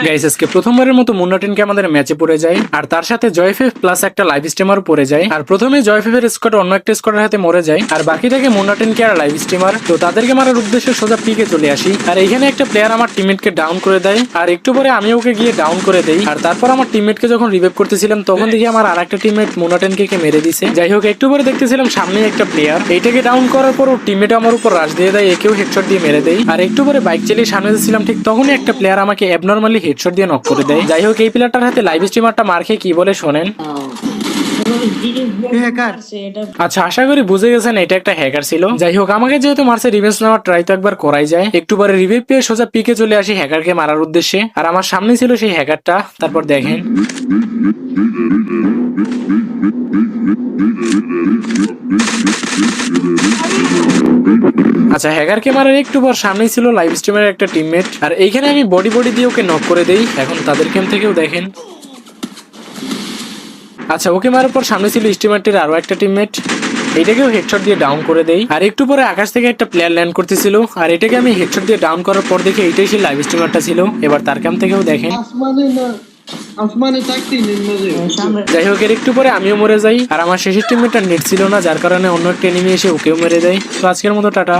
Guys আজকে প্রথমবারের মতো মুন্নাটিনকে আমাদের ম্যাচে পড়ে যায়, আর তার সাথে জয়ফেফ প্লাস একটা লাইভ স্ট্রিমার পড়ে যায়। আর প্রথমে জয়ফেফের স্কোয়াড অন্য একটা স্কোয়াডের হাতে মরে যায়, আর বাকি থাকে মুন্নাটিনকে আর লাইভ স্ট্রিমার। তো তাদেরকে মারার উদ্দেশ্যে সোজা পিকে চলে আসি, আর এইখানে একটা প্লেয়ার আমার টিমমেটকে ডাউন করে দেয়, আর একটু পরে আমি ওকে গিয়ে ডাউন করে দেই। আর তারপর আমার টিমমেটকে যখন রিভাইভ করতেছিলাম তখন দেখি আমার আর একটা টিমমেট মুন্নাটিনকে মেরে দিছে। যাই হোক, একটু পরে দেখতেছিলাম সামনে একটা প্লেয়ার, এইটাকে ডাউন করার পর টিমমেট আমার উপর রাশ দিয়ে দেয়, একেও হেডশট দিয়ে মেরে দেয়। আর একটু পরে বাইক চালিয়ে সামনে যাচ্ছিলাম, ঠিক তখনই একটা প্লেয়ার আমাকে অ্যাবনরমালি হেডশট দিয়ে নক করে দেয়। যাই হোক, এই প্লেয়ারটার হাতে লাইভ স্ট্রিমারটা মার খেয়ে কি বলে শোনেন। আচ্ছা, আশা করি বুঝে গেছেন এটা একটা হ্যাকার ছিল। যাই হোক, আমাকে যেহেতু মারছে রিভেঞ্জ নেওয়ার ট্রাই তো একবার করাই যায়। একটু পরে রিভাইভ পেয়ে সোজা পিকে চলে আসি হ্যাকারকে মারার উদ্দেশ্যে, আর আমার সামনে ছিল সেই হ্যাকারটা। তারপর দেখেন আচ্ছা, হ্যাকারকে মারার একটু পর সামনেই ছিল লাইভ স্ট্রিমের একটা টিমমেট, আর এইখানে আমি বডি দিয়ে ওকে নক করে দেই। এখন তাদের গেম থেকেও দেখেন। আচ্ছা, ওকে মারার পর সামনে ছিল স্টিমারটির আরো একটা টিমমেট, এটাকেও হেডশট দিয়ে ডাউন করে দেই। আর একটু পরে আকাশ থেকে একটা প্লেয়ার ল্যান্ড করতেছিল, আর এটাকে আমি হেডশট দিয়ে ডাউন করার পর দেখে এইটাই সেই লাইভ স্ট্রিমারটা ছিল। এবার তার ক্যাম্প থেকেও দেখেন। যাই হোক, এর একটু পরে আমিও মরে যাই, আর আমার শেষের টিমমেটটা নেট ছিল না, যার কারণে অন্য একটা এনিমি এসে ওকেও মেরে দেয়। তো আজকের মতো টাটা।